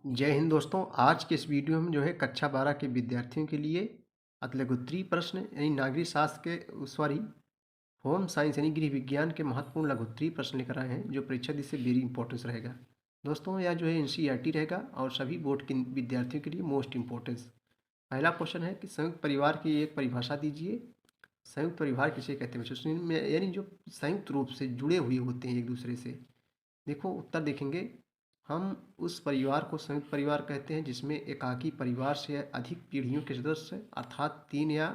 जय हिंद दोस्तों। आज के इस वीडियो में जो है कक्षा 12 के विद्यार्थियों के लिए लघुत्तरीय प्रश्न यानी नागरिक शास्त्र के होम साइंस यानी गृह विज्ञान के महत्वपूर्ण लघुत्तरीय प्रश्न लेकर आए हैं जो परीक्षा दृष्टि से वेरी इंपॉर्टेंस रहेगा। दोस्तों यह जो है एनसीईआरटी रहेगा और सभी बोर्ड के विद्यार्थियों के लिए मोस्ट इंपॉर्टेंस। पहला क्वेश्चन है कि संयुक्त परिवार की एक परिभाषा दीजिए। संयुक्त परिवार किसे कहते हैं बच्चों? यानी जो संयुक्त रूप से जुड़े हुए होते हैं एक दूसरे से। देखो उत्तर देखेंगे हम उस परिवार को संयुक्त परिवार कहते हैं जिसमें एकाकी परिवार से अधिक पीढ़ियों के सदस्य अर्थात 3 या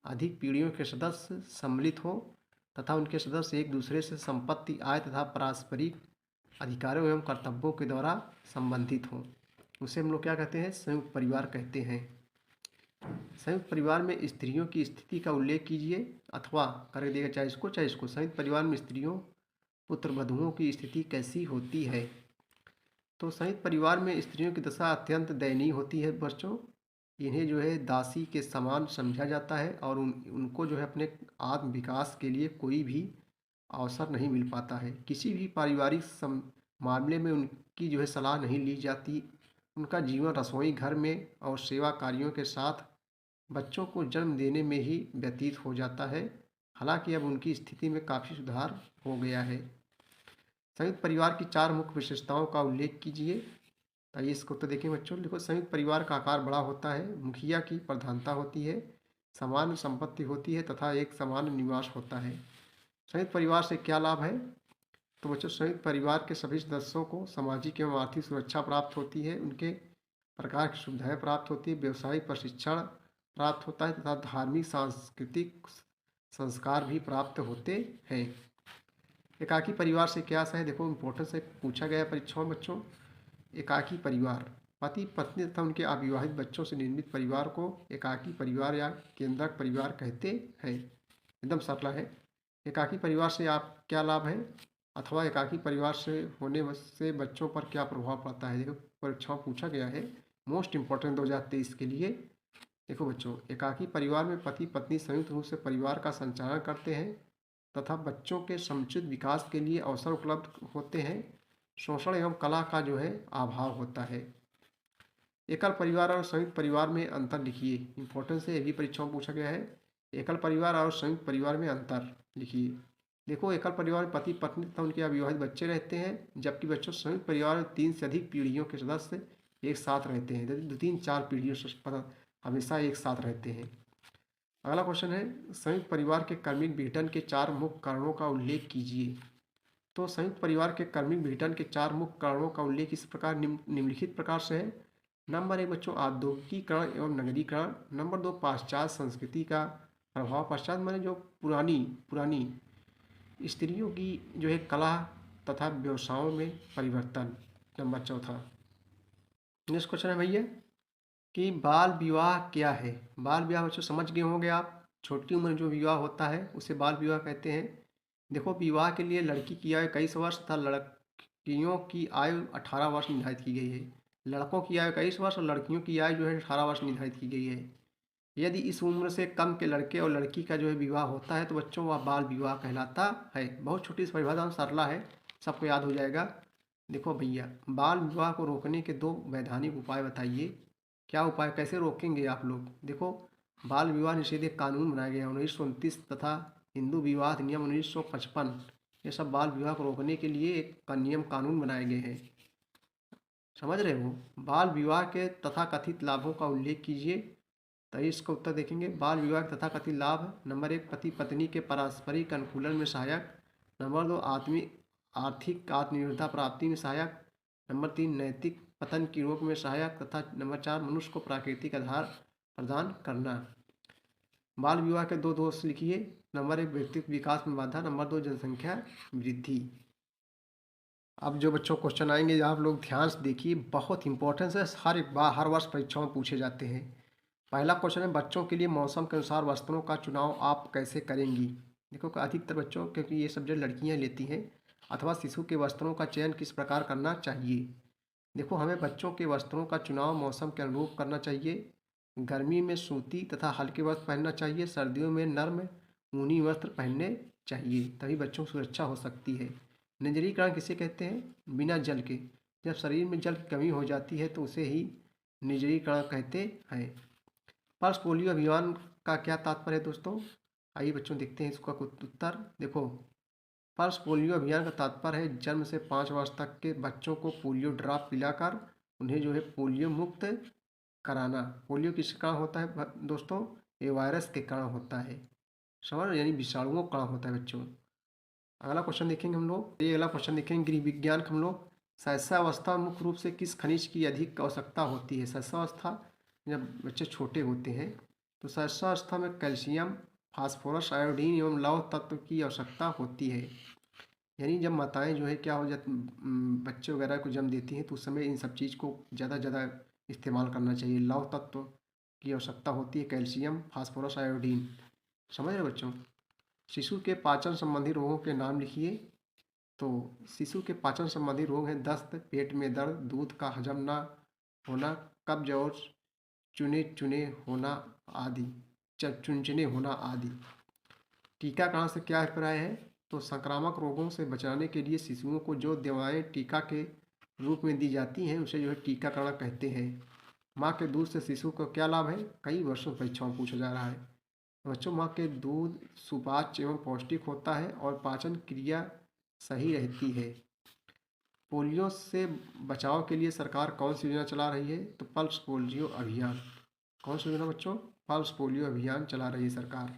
अधिक पीढ़ियों के सदस्य सम्मिलित हों तथा उनके सदस्य एक दूसरे से संपत्ति आय तथा पारस्परिक अधिकारों एवं कर्तव्यों के द्वारा संबंधित हों, उसे हम लोग क्या कहते हैं? संयुक्त परिवार कहते हैं। संयुक्त परिवार में स्त्रियों की स्थिति का उल्लेख कीजिए अथवा कर देगा चाहे इसको। संयुक्त परिवार में स्त्रियों पुत्रवधुओं की स्थिति कैसी होती है? तो संयुक्त परिवार में स्त्रियों की दशा अत्यंत दयनीय होती है बच्चों। इन्हें जो है दासी के समान समझा जाता है और उनको जो है अपने आत्म विकास के लिए कोई भी अवसर नहीं मिल पाता है। किसी भी पारिवारिक मामले में उनकी जो है सलाह नहीं ली जाती। उनका जीवन रसोई घर में और सेवा कार्यों के साथ बच्चों को जन्म देने में ही व्यतीत हो जाता है। हालांकि अब उनकी स्थिति में काफ़ी सुधार हो गया है। संयुक्त परिवार की 4 मुख्य विशेषताओं का उल्लेख कीजिए। तो इसको तो देखिए बच्चों, देखो संयुक्त परिवार का आकार बड़ा होता है, मुखिया की प्रधानता होती है, समान संपत्ति होती है तथा एक समान निवास होता है। संयुक्त परिवार से क्या लाभ है? तो बच्चों संयुक्त परिवार के सभी सदस्यों को सामाजिक एवं आर्थिक सुरक्षा प्राप्त होती है, उनके प्रकार की सुविधाएं प्राप्त होती है, व्यवसायिक प्रशिक्षण प्राप्त होता है तथा धार्मिक सांस्कृतिक संस्कार भी प्राप्त होते हैं। एकाकी परिवार से क्या है? देखो इंपॉर्टेंस से पूछा गया है परीक्षाओं में बच्चों। एकाकी परिवार पति पत्नी तथा उनके अविवाहित बच्चों से निर्मित परिवार को एकाकी परिवार या केंद्रक परिवार कहते हैं। एकदम सरल है। एकाकी परिवार से आप क्या लाभ है अथवा एकाकी परिवार से होने से बच्चों पर क्या प्रभाव पड़ता है? देखो परीक्षाओं पूछा गया है, मोस्ट इंपॉर्टेंट 2023 के लिए। देखो बच्चों, एकाकी परिवार में पति पत्नी संयुक्त रूप से परिवार का संचालन करते हैं तथा बच्चों के समुचित विकास के लिए अवसर उपलब्ध होते हैं। शोषण एवं कला का जो है अभाव होता है। एकल परिवार और संयुक्त परिवार में अंतर लिखिए। इंपॉर्टेंस है, ये भी परीक्षाओं में पूछा गया है। एकल परिवार और संयुक्त परिवार में अंतर लिखिए। देखो एकल परिवार में पति पत्नी तथा उनके अविवाहित बच्चे रहते हैं, जबकि बच्चों संयुक्त परिवार में 3 से अधिक पीढ़ियों के सदस्य एक साथ रहते हैं। 2-3-4 पीढ़ियों से हमेशा एक साथ रहते हैं। अगला क्वेश्चन है संयुक्त परिवार के क्रमिक विघटन के 4 मुख्य कारणों का उल्लेख कीजिए। तो संयुक्त परिवार के क्रमिक विघटन के 4 मुख्य कारणों का उल्लेख इस प्रकार निम्नलिखित प्रकार से है। नंबर 1 बच्चों औद्योगिकीकरण एवं नगरीकरण। नंबर 2 पाश्चात्य संस्कृति का प्रभाव। पाश्चात्य माने जो पुरानी पुरानी स्त्रियों की जो है कला तथा व्यवसायों में परिवर्तन। नंबर 4 नेक्स्ट क्वेश्चन है भैया कि बाल विवाह क्या है? बाल विवाह बच्चों समझ गए होंगे आप। छोटी उम्र में जो विवाह होता है उसे बाल विवाह कहते हैं। देखो विवाह के लिए लड़की की आयु 21 वर्ष तथा लड़कियों की आयु 18 वर्ष निर्धारित की गई है। लड़कों की आयु 21 वर्ष और लड़कियों की आयु जो है 18 वर्ष निर्धारित की गई है। यदि इस उम्र से कम के लड़के और लड़की का जो है विवाह होता है तो बच्चों वह बाल विवाह कहलाता है। बहुत छोटी सी परिभाषा सरला है, सबको याद हो जाएगा। देखो भैया, बाल विवाह को रोकने के 2 वैधानिक उपाय बताइए। क्या उपाय, कैसे रोकेंगे आप लोग? देखो बाल विवाह निषेध कानून बनाया गया 1929 तथा हिंदू विवाह अधिनियम 1955। ये सब बाल विवाह को रोकने के लिए एक नियम कानून बनाए गए हैं। समझ रहे हो? बाल विवाह के तथाकथित लाभों का उल्लेख कीजिए। तो इसका उत्तर देखेंगे। बाल विवाह के तथाकथित लाभ। नंबर 1 पति पत्नी के पारस्परिक अनुकूलन में सहायक। नंबर 2 आर्थिक आत्मनिर्भरता प्राप्ति में सहायक। नंबर 3 नैतिक पतन की रोक में सहायक तथा नंबर 4 मनुष्य को प्राकृतिक आधार प्रदान करना। बाल विवाह के 2 दोष लिखिए। नंबर 1 व्यक्तित्व विकास में बाधा। नंबर 2 जनसंख्या वृद्धि। अब जो बच्चों क्वेश्चन आएंगे आप लोग ध्यान से देखिए, बहुत इंपॉर्टेंस है, हर वर्ष परीक्षाओं में पूछे जाते हैं। पहला क्वेश्चन है बच्चों के लिए मौसम के अनुसार वस्त्रों का चुनाव आप कैसे करेंगी? देखो अधिकतर बच्चों, क्योंकि ये सब्जेक्ट लड़कियां लेती हैं, अथवा शिशु के वस्त्रों का चयन किस प्रकार करना चाहिए? देखो हमें बच्चों के वस्त्रों का चुनाव मौसम के अनुरूप करना चाहिए। गर्मी में सूती तथा हल्के वस्त्र पहनना चाहिए, सर्दियों में नर्म ऊनी वस्त्र पहनने चाहिए, तभी बच्चों की सुरक्षा हो सकती है। निर्जलीकरण किसे कहते हैं? बिना जल के। जब शरीर में जल की कमी हो जाती है तो उसे ही निर्जलीकरण कहते हैं। पल्स पोलियो अभियान का क्या तात्पर्य है दोस्तों? आइए बच्चों देखते हैं इसका उत्तर। देखो, पल्स पोलियो अभियान का तात्पर्य है जन्म से 5 वर्ष तक के बच्चों को पोलियो ड्रॉप पिलाकर उन्हें जो है पोलियो मुक्त कराना। पोलियो किस कारण होता है दोस्तों? ये वायरस के कारण होता है, समझ, यानी विषाणुओं के कारण होता है बच्चों। अगला क्वेश्चन देखेंगे हम लोग, ये अगला क्वेश्चन देखेंगे गृह विज्ञान का हम लोग। शैशवावस्था मुख्य रूप से किस खनिज की अधिक आवश्यकता होती है? शैशवावस्था जब बच्चे छोटे होते हैं तो शैशवावस्था में कैल्शियम, फास्फोरस, आयोडीन एवं लौह तत्व की आवश्यकता होती है। यानी जब माताएं जो है क्या हो जाती, बच्चे वगैरह को जन्म देती हैं तो उस समय इन सब चीज़ को ज़्यादा ज़्यादा इस्तेमाल करना चाहिए। लौह तत्व की आवश्यकता होती है, कैल्शियम, फास्फोरस, आयोडीन। समझ रहे बच्चों? शिशु के पाचन संबंधी रोगों के नाम लिखिए। तो शिशु के पाचन संबंधी रोग हैं दस्त, पेट में दर्द, दूध का हजम ना होना, कब्ज और चुने चुने होना आदि, चुनचुने होना आदि। टीकाकरण से क्या अभिप्राय है? तो संक्रामक रोगों से बचाने के लिए शिशुओं को जो दवाएं टीका के रूप में दी जाती हैं उसे जो है टीकाकरण कहते हैं। माँ के दूध से शिशु को क्या लाभ है? कई वर्षों परीक्षाओं में पूछा जा रहा है। बच्चों, माँ के दूध सुपाच्य एवं पौष्टिक होता है और पाचन क्रिया सही रहती है। पोलियो से बचाव के लिए सरकार कौन सी योजना चला रही है? तो पल्स पोलियो अभियान। कौन सी योजना बच्चों? पल्स पोलियो अभियान चला रही है सरकार।